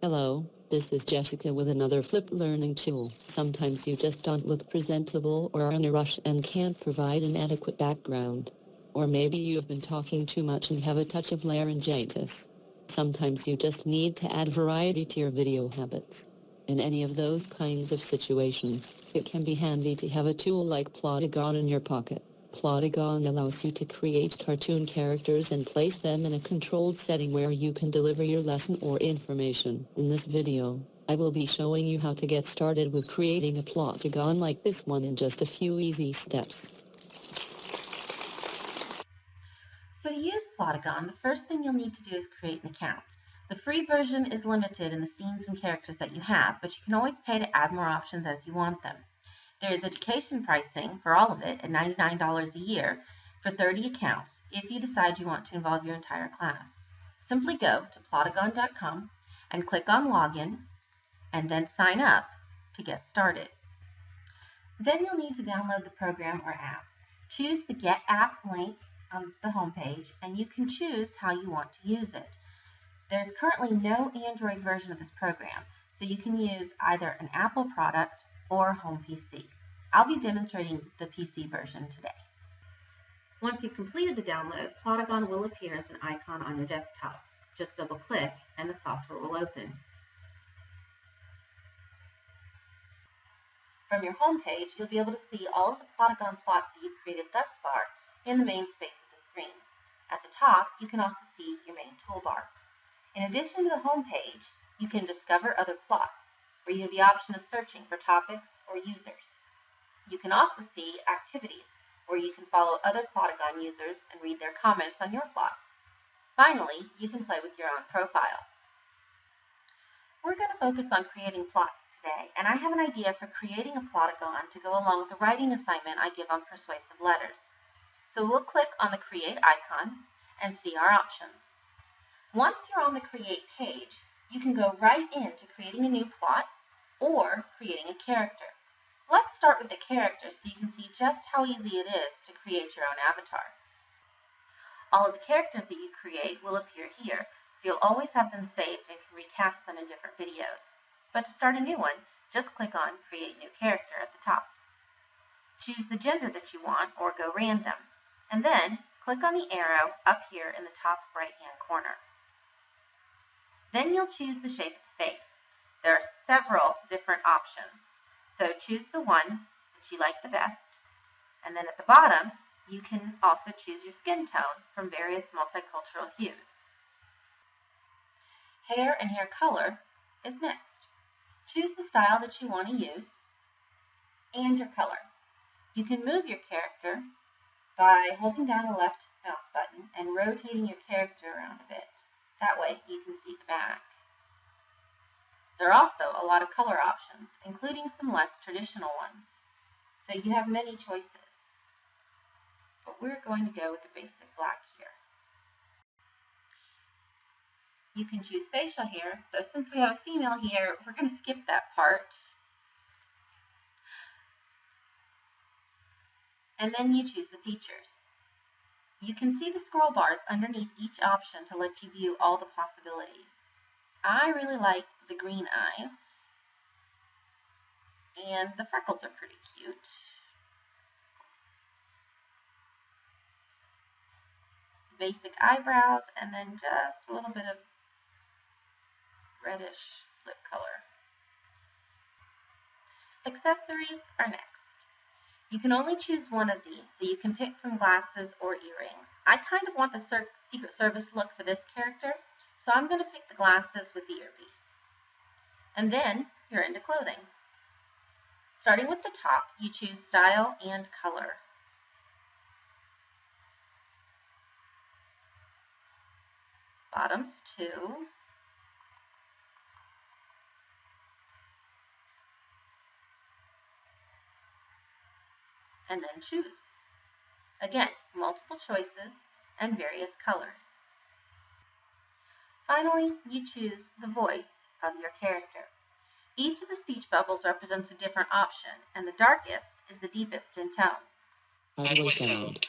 Hello, this is Jessica with another flip learning tool. Sometimes you just don't look presentable or are in a rush and can't provide an adequate background. Or maybe you've been talking too much and have a touch of laryngitis. Sometimes you just need to add variety to your video habits. In any of those kinds of situations, it can be handy to have a tool like Plotagon in your pocket. Plotagon allows you to create cartoon characters and place them in a controlled setting where you can deliver your lesson or information. In this video, I will be showing you how to get started with creating a Plotagon like this one in just a few easy steps. So to use Plotagon, the first thing you'll need to do is create an account. The free version is limited in the scenes and characters that you have, but you can always pay to add more options as you want them. There is education pricing for all of it at $99 a year for 30 accounts if you decide you want to involve your entire class. Simply go to plotagon.com and click on Login and then sign up to get started. Then you'll need to download the program or app. Choose the Get App link on the homepage and you can choose how you want to use it. There's currently no Android version of this program, so you can use either an Apple product or home PC. I'll be demonstrating the PC version today. Once you've completed the download, Plotagon will appear as an icon on your desktop. Just double click and the software will open. From your home page, you'll be able to see all of the Plotagon plots that you've created thus far in the main space of the screen. At the top, you can also see your main toolbar. In addition to the home page, you can discover other plots, where you have the option of searching for topics or users. You can also see activities, where you can follow other Plotagon users and read their comments on your plots. Finally, you can play with your own profile. We're going to focus on creating plots today, and I have an idea for creating a Plotagon to go along with the writing assignment I give on persuasive letters. So we'll click on the Create icon and see our options. Once you're on the Create page, you can go right into creating a new plot or creating a character. Let's start with the character so you can see just how easy it is to create your own avatar. All of the characters that you create will appear here, so you'll always have them saved and can recast them in different videos. But to start a new one, just click on Create New Character at the top. Choose the gender that you want or go random, and then click on the arrow up here in the top right-hand corner. Then you'll choose the shape of the face. There are several different options, so choose the one that you like the best, and then at the bottom, you can also choose your skin tone from various multicultural hues. Hair and hair color is next. Choose the style that you want to use and your color. You can move your character by holding down the left mouse button and rotating your character around a bit. That way you can see the back. There are also a lot of color options, including some less traditional ones. So you have many choices. But we're going to go with the basic black here. You can choose facial hair, though since we have a female here, we're going to skip that part. And then you choose the features. You can see the scroll bars underneath each option to let you view all the possibilities. I really like the green eyes, and the freckles are pretty cute. Basic eyebrows, and then just a little bit of reddish lip color. Accessories are next. You can only choose one of these, so you can pick from glasses or earrings. I kind of want the Secret Service look for this character, so I'm going to pick the glasses with the earpiece. And then you're into clothing. Starting with the top, you choose style and color. Bottoms too. And then choose. Again, multiple choices and various colors. Finally, you choose the voice of your character. Each of the speech bubbles represents a different option, and the darkest is the deepest in tone. How do I sound?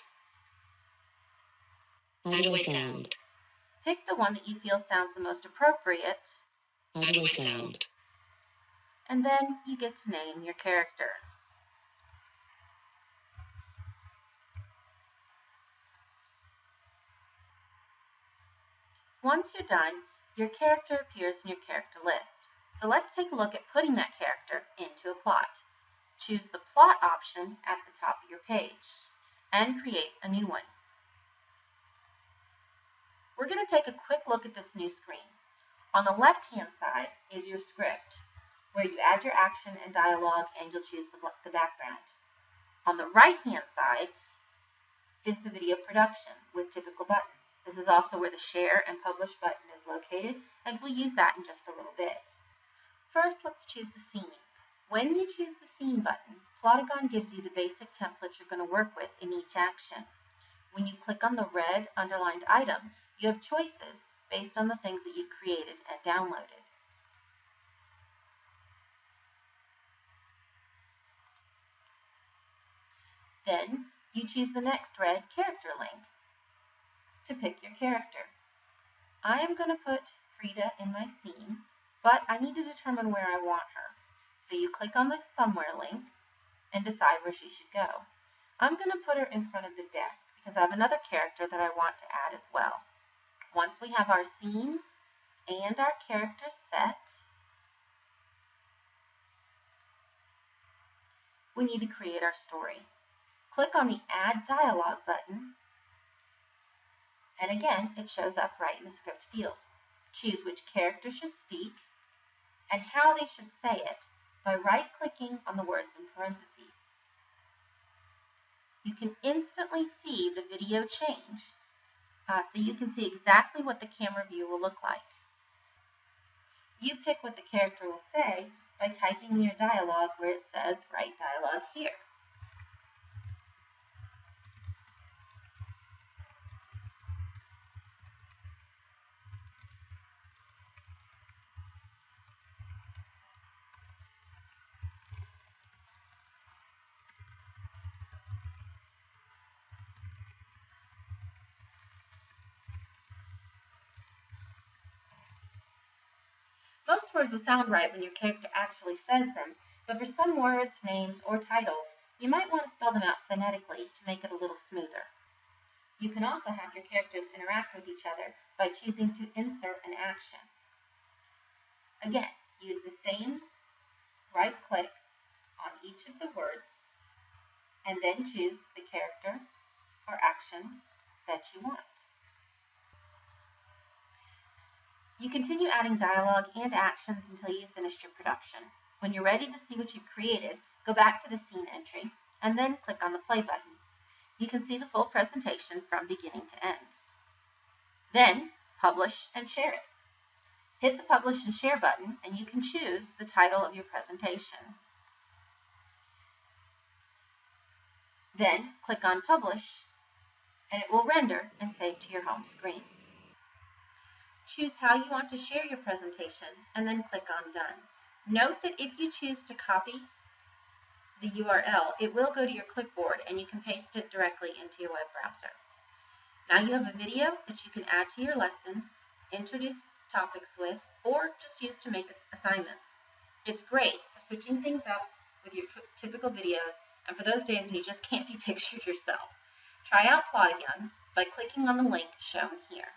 How do I sound? Pick the one that you feel sounds the most appropriate How do I sound? And then you get to name your character. Once you're done, your character appears in your character list. So let's take a look at putting that character into a plot. Choose the plot option at the top of your page and create a new one. We're going to take a quick look at this new screen. On the left-hand side is your script, where you add your action and dialogue and you'll choose the background. On the right-hand side is the video production with typical buttons. This is also where the share and publish button is located, and we'll use that in just a little bit. First, let's choose the scene. When you choose the scene button, Plotagon gives you the basic template you're going to work with in each action. When you click on the red underlined item, you have choices based on the things that you've created and downloaded. Then you choose the next red character link to pick your character. I am going to put Frida in my scene, but I need to determine where I want her. So you click on the somewhere link and decide where she should go. I'm going to put her in front of the desk because I have another character that I want to add as well. Once we have our scenes and our characters set, we need to create our story. Click on the Add Dialogue button, and again, it shows up right in the script field. Choose which character should speak and how they should say it by right-clicking on the words in parentheses. You can instantly see the video change, so you can see exactly what the camera view will look like. You pick what the character will say by typing in your dialogue where it says Write Dialogue Here. Most words will sound right when your character actually says them, but for some words, names, or titles, you might want to spell them out phonetically to make it a little smoother. You can also have your characters interact with each other by choosing to insert an action. Again, use the same right click on each of the words and then choose the character or action that you want. You continue adding dialogue and actions until you've finished your production. When you're ready to see what you've created, go back to the scene entry and then click on the play button. You can see the full presentation from beginning to end. Then publish and share it. Hit the publish and share button and you can choose the title of your presentation. Then click on publish and it will render and save to your home screen. Choose how you want to share your presentation and then click on Done. Note that if you choose to copy the URL, it will go to your clipboard and you can paste it directly into your web browser. Now you have a video that you can add to your lessons, introduce topics with, or just use to make assignments. It's great for switching things up with your typical videos and for those days when you just can't be pictured yourself. Try out Plotagon by clicking on the link shown here.